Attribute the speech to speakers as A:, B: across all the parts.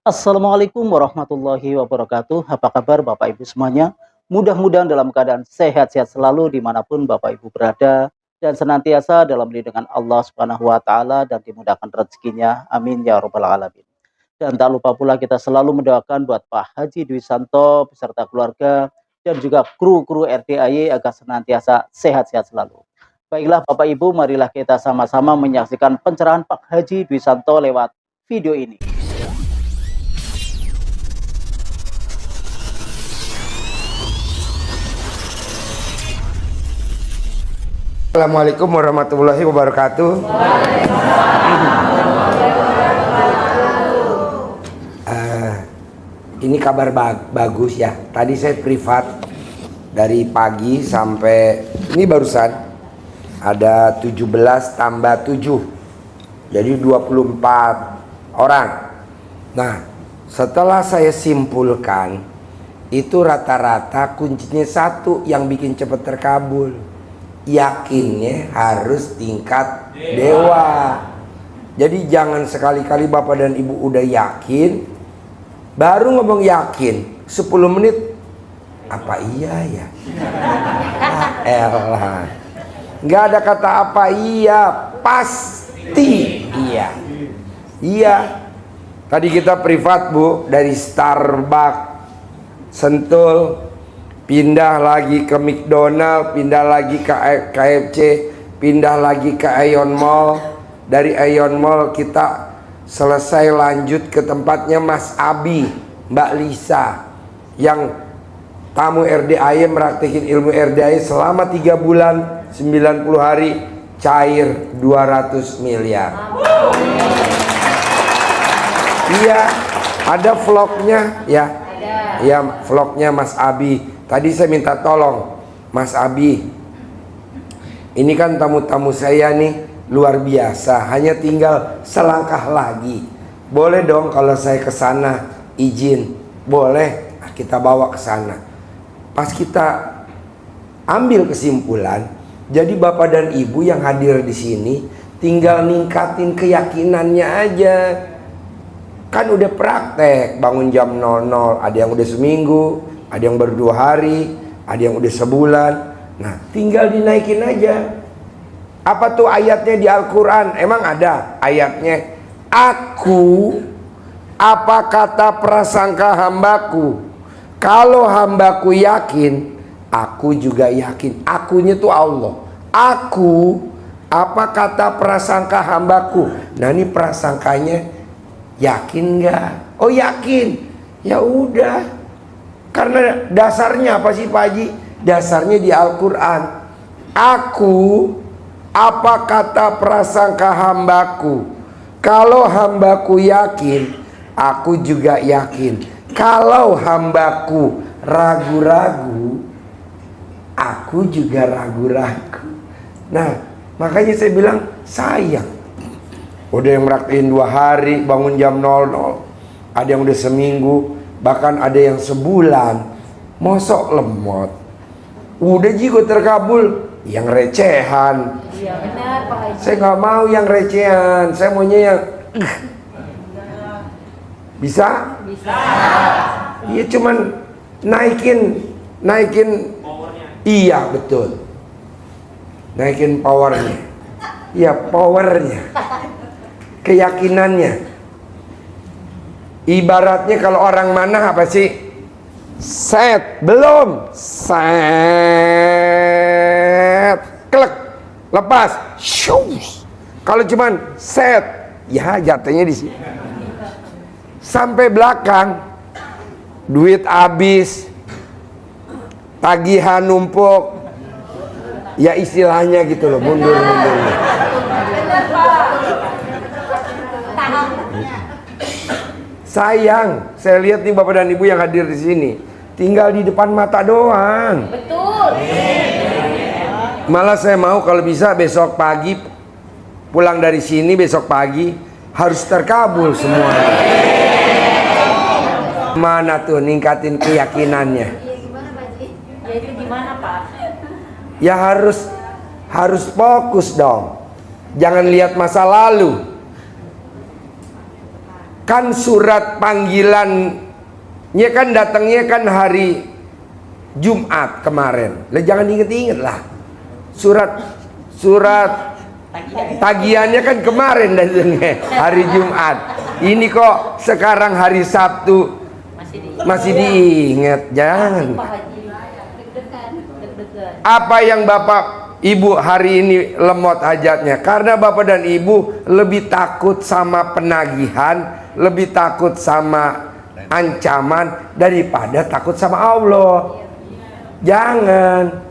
A: Assalamualaikum warahmatullahi wabarakatuh. Apa kabar Bapak Ibu semuanya? Mudah-mudahan dalam keadaan sehat-sehat selalu dimanapun Bapak Ibu berada dan senantiasa dalam lindungan Allah Subhanahu wa Ta'ala dan dimudahkan rezekinya. Amin ya Rabbal 'Alamin. Dan tak lupa pula kita selalu mendoakan buat Pak Haji Dwi Santo beserta keluarga dan juga kru-kru RDAY agar senantiasa sehat-sehat selalu. Baiklah Bapak Ibu, marilah kita sama-sama menyaksikan pencerahan Pak Haji Dwi Santo lewat video ini.
B: Assalamualaikum warahmatullahi wabarakatuh. Ini kabar bagus ya. Tadi saya privat dari pagi sampai ini barusan ada 17 tambah 7. Jadi 24 orang. Nah, setelah saya simpulkan itu rata-rata kuncinya satu yang bikin cepat terkabul. Yakinnya harus tingkat dewa. Jadi jangan sekali-kali Bapak dan Ibu udah yakin baru ngomong yakin 10 menit apa iya ya. Elah, nggak ada kata apa iya, pasti iya. Iya. Tadi kita privat Bu, dari Starbucks Sentul, pindah lagi ke McDonald, pindah lagi ke KFC, pindah lagi ke Aeon Mall. Dari Aeon Mall kita selesai lanjut ke tempatnya Mas Abi, Mbak Lisa, yang tamu RDAY meraktekin ilmu RDAY selama 3 bulan 90 hari, cair 200 miliar. Iya, ada vlognya ya. Ya, vlognya Mas Abi. Tadi saya minta tolong Mas Abi, ini kan tamu-tamu saya nih luar biasa, hanya tinggal selangkah lagi. Boleh dong kalau saya ke sana izin? Boleh, kita bawa ke sana. Pas kita ambil kesimpulan, jadi Bapak dan Ibu yang hadir di sini tinggal ningkatin keyakinannya aja. Kan udah praktek bangun jam 00, ada yang udah seminggu, ada yang baru 2 hari, ada yang udah sebulan. Nah, tinggal dinaikin aja. Apa tuh ayatnya di Al-Quran? Emang ada ayatnya? Aku, apa kata prasangka hambaku? Kalau hambaku yakin, aku juga yakin. Akunya tuh Allah. Aku, apa kata prasangka hambaku? Nah, ini prasangkanya yakin nggak? Oh yakin. Ya udah. Karena dasarnya apa sih Pak Haji? Dasarnya di Al-Quran. Aku, apa kata prasangka hambaku? Kalau hambaku yakin, aku juga yakin. Kalau hambaku ragu-ragu, aku juga ragu-ragu. Nah, makanya saya bilang sayang. Udah yang meraktiin 2 hari, bangun jam 00. Ada yang udah seminggu, bahkan ada yang sebulan. Mosok lemot. Udah jigo terkabul, yang recehan.
C: Iya benar Pak Haji.
B: Saya nggak mau yang recehan, saya maunya yang bisa?
C: Bisa.
B: Iya, cuman naikin powernya. Iya betul, naikin powernya. Iya, powernya, keyakinannya. Ibaratnya kalau orang mana apa sih? Set, belum set, klek, lepas, shoes. Kalau cuman set, ya jatuhnya di sini. Sampai belakang, duit habis, tagihan numpuk, ya istilahnya gitu loh, mundur. Sayang, saya lihat nih Bapak dan Ibu yang hadir di sini, tinggal di depan mata doang.
C: Betul.
B: Malah saya mau kalau bisa besok pagi pulang dari sini, besok pagi harus terkabul semua. Mana tuh ningkatin keyakinannya?
C: Iya gimana Pak Haji? Ya itu gimana Pak?
B: Ya harus fokus dong. Jangan lihat masa lalu. Kan surat panggilannya kan datangnya kan hari Jumat kemarin. Lah jangan inget-inget lah. Surat tagihannya kan kemarin datangnya hari Jumat. Ini kok sekarang hari Sabtu masih diingat. Jangan.
C: Pak Haji. Deg-degan.
B: Apa yang Bapak Ibu hari ini lemot hajatnya? Karena Bapak dan Ibu lebih takut sama penagihan, lebih takut sama ancaman daripada takut sama Allah. Jangan.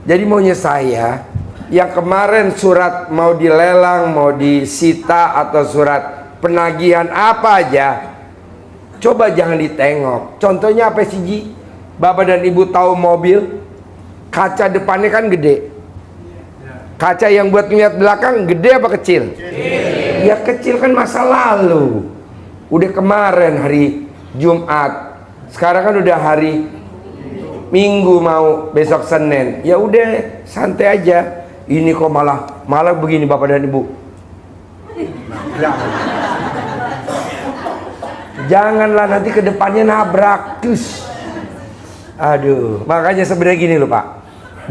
B: Jadi maunya saya, yang kemarin surat mau dilelang, mau disita, atau surat penagihan apa aja, coba jangan ditengok. Contohnya apa sih Ji? Bapak dan Ibu tahu mobil, kaca depannya kan gede. Kaca yang buat ngeliat belakang gede apa kecil? Ya kecil, kan masa lalu. Udah kemarin hari Jumat. Sekarang kan udah hari Minggu, mau besok Senin. Ya udah santai aja. Ini kok malah begini Bapak dan Ibu. Janganlah nanti ke depannya nabrak. Aduh, makanya sebenarnya gini loh Pak.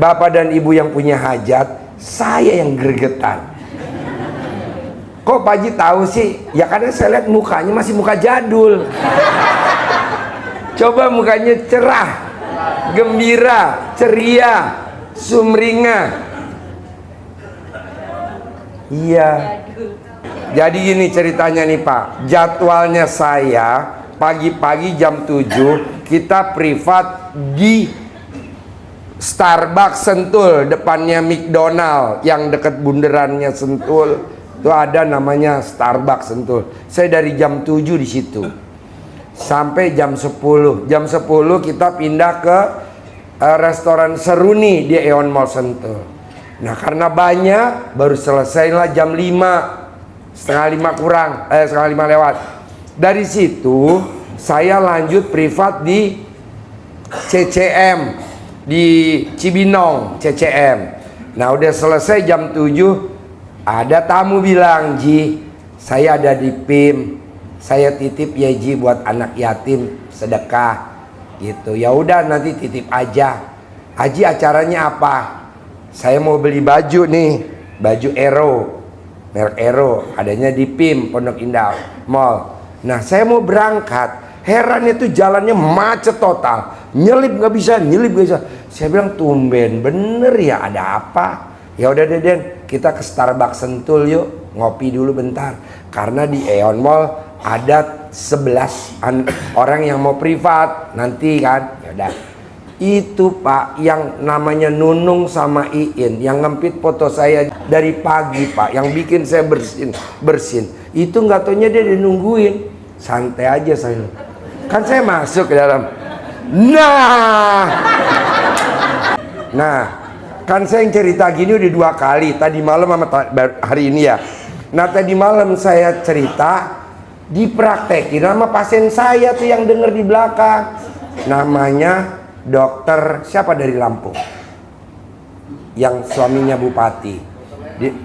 B: Bapak dan Ibu yang punya hajat, saya yang gregetan. Kok Pak Haji tahu sih? Ya karena saya lihat mukanya masih muka jadul. Coba mukanya cerah, gembira, ceria, sumringah. Iya. Jadi gini ceritanya nih Pak. Jadwalnya saya pagi-pagi jam 7 kita privat di Starbucks Sentul, depannya McDonald yang dekat bundarannya Sentul. Itu ada namanya Starbucks Sentul. Saya dari jam 7 di situ sampai jam 10. Jam 10 kita pindah ke restoran Seruni di Aeon Mall Sentul. Nah karena banyak, baru selesailah jam 5, setengah 5 kurang, setengah 5 lewat. Dari situ saya lanjut privat di CCM di Cibinong, CCM. Nah udah selesai jam 7, ada tamu bilang, Ji, saya ada di PIM, saya titip ya Ji buat anak yatim sedekah gitu. Ya udah nanti titip aja. Haji acaranya apa? Saya mau beli baju nih, baju Aero, merek Aero, adanya di PIM Pondok Indah Mall. Nah saya mau berangkat, heran itu jalannya macet total, nyelip nggak bisa, nyelip nggak bisa. Saya bilang tumben bener ya, ada apa? Ya udah Deden, kita ke Starbucks Sentul yuk, ngopi dulu bentar. Karena di Aeon Mall ada 11 orang yang mau privat nanti kan. Ya udah. Itu Pak yang namanya Nunung sama Iin yang ngempit foto saya dari pagi Pak, yang bikin saya bersin. Itu nggak taunya dia nungguin. Santai aja saya. Kan saya masuk ke dalam. Nah, kan saya yang cerita gini udah 2 kali. Tadi malam sama hari ini ya. Nah tadi malam saya cerita dipraktekin sama pasien saya tuh yang denger di belakang. Namanya dokter siapa dari Lampung, yang suaminya bupati,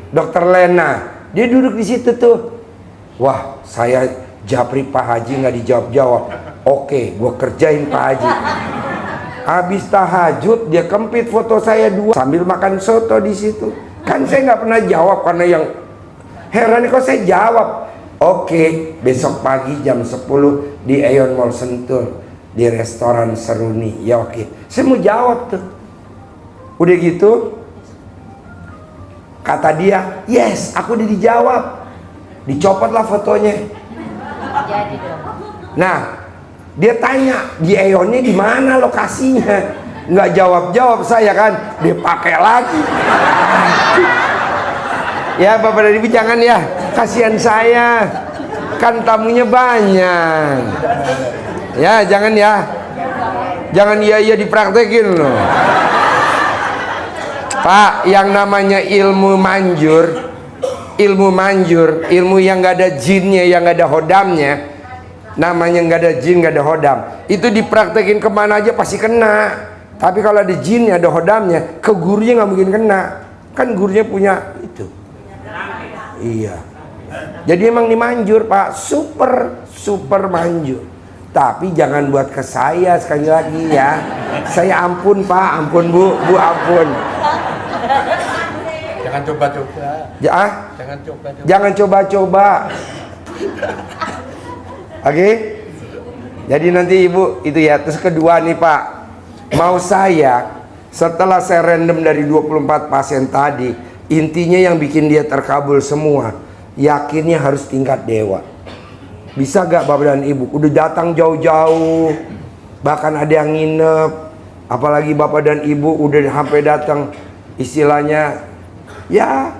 B: dokter Lena. Dia duduk di situ tuh. Wah, saya japri Pak Haji nggak dijawab-jawab. Oke, gua kerjain Pak Haji. Habis tahajud dia kempit foto saya 2 sambil makan soto di situ. Kan saya nggak pernah jawab karena yang heran kok saya jawab. Oke, besok pagi jam 10 di Aeon Mall Sentul di restoran Seruni. Ya oke, saya mau jawab tuh. Udah gitu kata dia, yes, aku udah dijawab. Dicopotlah fotonya.
C: Jadi dong.
B: Nah dia tanya di Aeonnya di mana lokasinya. Nggak jawab saya kan, dia pakai lagi. Ya Bapak dan Ibu jangan ya, kasihan saya, kan tamunya banyak. Ya jangan ya, jangan iya dipraktekin loh Pak. Yang namanya ilmu manjur, ilmu yang nggak ada jinnya, yang nggak ada hodamnya, namanya nggak ada jin, nggak ada hodam, itu dipraktekin kemana aja pasti kena. Tapi kalau ada jinnya, ada hodamnya, ke gurunya nggak mungkin kena. Kan gurunya punya itu. Iya. Jadi emang dimanjur Pak, super manjur. Tapi jangan buat ke saya sekali lagi ya. Saya ampun Pak, ampun Bu ampun.
D: Jangan coba-coba.
B: Ya, jangan coba-coba. Oke? Jadi nanti Ibu itu ya. Terus kedua nih Pak, mau saya setelah saya random dari 24 pasien tadi, intinya yang bikin dia terkabul semua, yakinnya harus tingkat dewa. Bisa gak Bapak dan Ibu? Udah datang jauh-jauh, bahkan ada yang nginep. Apalagi Bapak dan Ibu udah sampai datang, istilahnya ya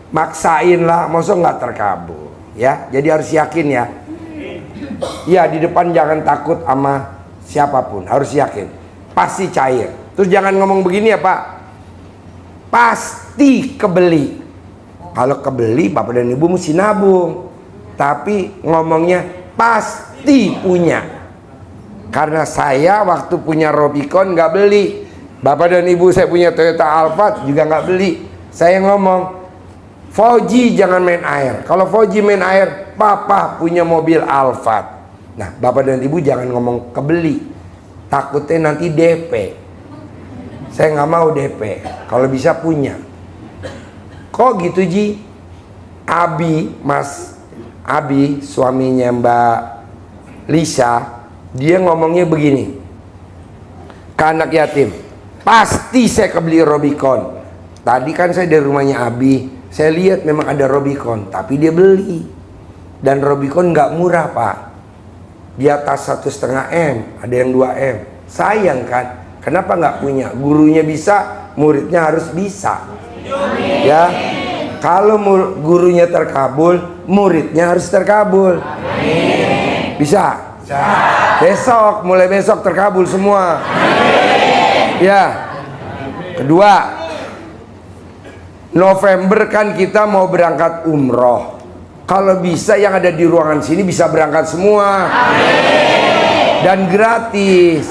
B: maksain lah, masa nggak terkabul ya. Jadi harus yakin ya. Ya di depan jangan takut sama siapapun, harus yakin pasti cair. Terus jangan ngomong begini ya Pak, pasti kebeli. Kalau kebeli Bapak dan Ibu mesti nabung, tapi ngomongnya pasti punya. Karena saya waktu punya Robicon nggak beli, Bapak dan Ibu saya punya Toyota Alphard juga nggak beli. Saya ngomong, Fauji jangan main air. Kalau Fauji main air, Papa punya mobil Alphard. Nah Bapak dan Ibu jangan ngomong kebeli, takutnya nanti DP. Saya nggak mau DP, kalau bisa punya. Kok gitu Ji? Mas Abi, suaminya Mbak Lisa, dia ngomongnya begini ke anak yatim, pasti saya kebeli Robicon. Tadi kan saya dari rumahnya Abi, saya lihat memang ada Robicon, tapi dia beli. Dan Robicon nggak murah Pak, di atas 1,5 M, ada yang 2 M. Sayang kan? Kenapa nggak punya? Gurunya bisa, muridnya harus bisa. Ya, kalau gurunya terkabul, muridnya harus terkabul. Bisa? Besok, mulai besok terkabul semua. Ya. Kedua, November kan kita mau berangkat umroh. Kalau bisa yang ada di ruangan sini bisa berangkat semua. Dan gratis.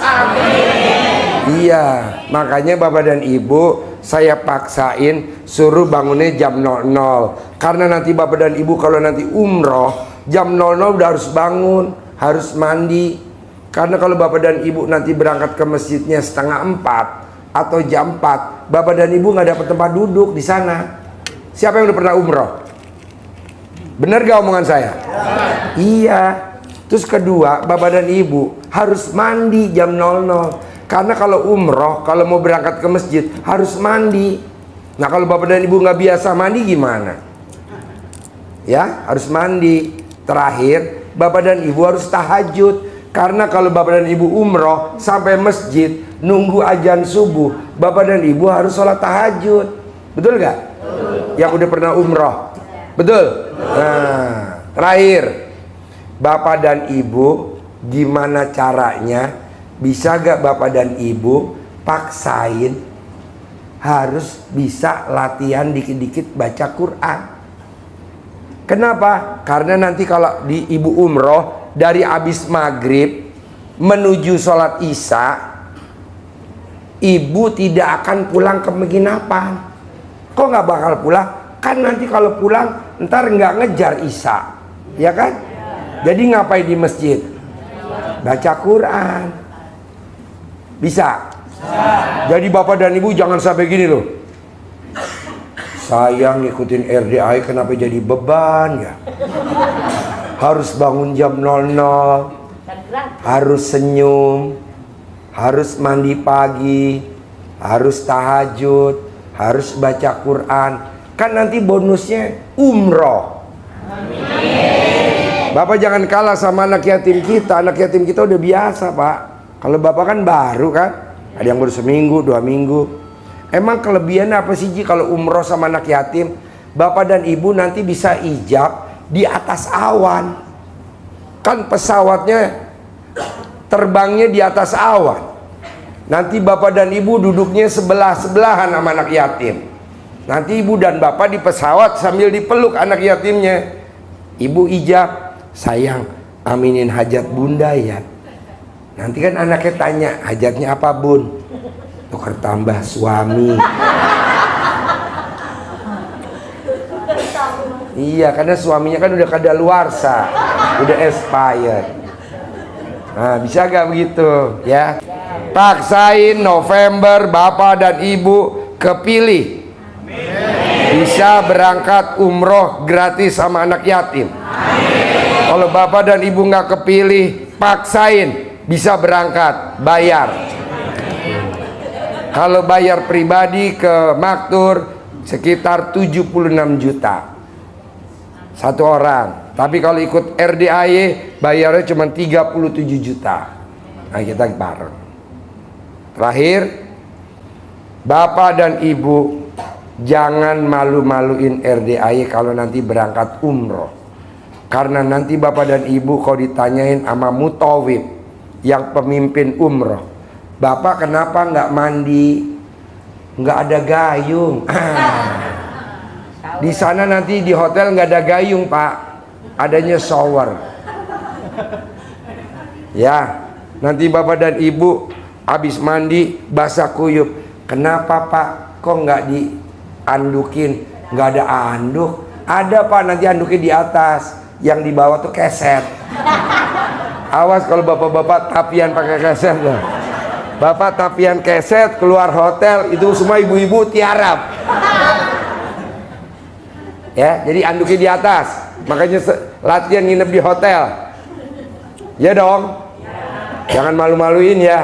B: Iya, makanya Bapak dan Ibu saya paksain suruh bangunnya jam 00. Karena nanti Bapak dan Ibu kalau nanti umroh jam 00 udah harus bangun, harus mandi. Karena kalau Bapak dan Ibu nanti berangkat ke masjidnya 3:30 atau jam 4, Bapak dan Ibu nggak dapat tempat duduk di sana. Siapa yang udah pernah umroh? Bener gak omongan saya? Iya. Terus kedua, Bapak dan Ibu harus mandi jam 00. Karena kalau umroh, kalau mau berangkat ke masjid harus mandi. Nah kalau Bapak dan Ibu nggak biasa mandi gimana? Ya harus mandi. Terakhir, Bapak dan Ibu harus tahajud. Karena kalau Bapak dan Ibu umroh sampai masjid nunggu azan subuh, Bapak dan Ibu harus sholat tahajud. Betul nggak? Yang udah pernah umroh, betul? Nah terakhir, Bapak dan Ibu gimana caranya? Bisa gak Bapak dan Ibu paksain harus bisa latihan dikit-dikit baca Quran. Kenapa? Karena nanti kalau di Ibu umroh dari habis maghrib menuju sholat isya, Ibu tidak akan pulang ke penginapan. Kok gak bakal pulang? Kan nanti kalau pulang ntar nggak ngejar isya, ya kan? Jadi ngapain di masjid? Baca Quran. Bisa? Jadi Bapak dan Ibu jangan sampai gini loh, saya ngikutin RDI kenapa jadi beban ya? Harus bangun jam 00, harus senyum, harus mandi pagi, harus tahajud, harus baca Quran. Kan nanti bonusnya umroh. Bapak jangan kalah sama anak yatim kita. Anak yatim kita udah biasa Pak. Kalau Bapak kan baru kan, ada yang baru seminggu, 2 minggu. Emang kelebihannya apa sih Ji kalau umroh sama anak yatim? Bapak dan Ibu nanti bisa ijab di atas awan. Kan pesawatnya terbangnya di atas awan. Nanti Bapak dan Ibu duduknya sebelah-sebelahan sama anak yatim. Nanti Ibu dan Bapak di pesawat sambil dipeluk anak yatimnya. Ibu ijab, sayang aminin hajat bunda ya. Nanti kan anaknya tanya, hajatnya apa bun? Tukar tambah suami. Iya, karena suaminya kan udah kadaluarsa, udah expired. Nah, bisa gak begitu ya? Paksain November bapak dan ibu kepilih bisa berangkat umroh gratis sama anak yatim. Kalau bapak dan ibu nggak kepilih, paksain bisa berangkat, bayar. Kalau bayar pribadi ke Maktur sekitar 76 juta satu orang. Tapi kalau ikut RDAY bayarnya cuma 37 juta. Nah, kita bareng. Terakhir, bapak dan ibu jangan malu-maluin RDAY kalau nanti berangkat umroh. Karena nanti bapak dan ibu kalau ditanyain sama mutawif yang pemimpin umroh, bapak kenapa nggak mandi, nggak ada gayung? Di sana nanti di hotel nggak ada gayung pak, adanya shower. Ya, nanti bapak dan ibu habis mandi basah kuyup. Kenapa pak? Kok nggak diandukin? Nggak ada anduk? Ada pak, nanti anduknya di atas. Yang di bawah tuh keset. Awas kalau bapak-bapak tapian pakai keset ya. Bapak tapian keset keluar hotel itu semua ibu-ibu tiarap. Ya, jadi anduknya di atas. Makanya latihan nginep di hotel. Ya dong. Jangan malu-maluin ya.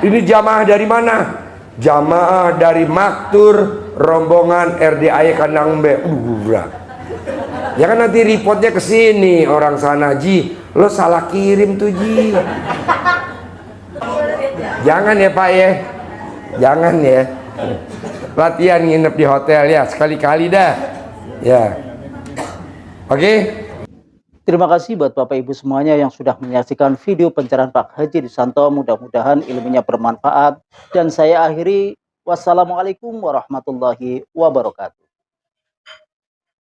B: Ini jamaah dari mana? Jamaah dari Maktur rombongan RDAY Kandang Mbe. Berat. Ya kan nanti reportnya ke sini orang sana, Ji, lo salah kirim tuh Ji. Jangan ya Pak ya, jangan ya. Latihan nginep di hotel ya, sekali-kali dah. Ya, oke.
A: Terima kasih buat Bapak Ibu semuanya yang sudah menyaksikan video pencerahan Pak Haji Dusanto. Mudah-mudahan ilmunya bermanfaat. Dan saya akhiri, wassalamualaikum warahmatullahi wabarakatuh.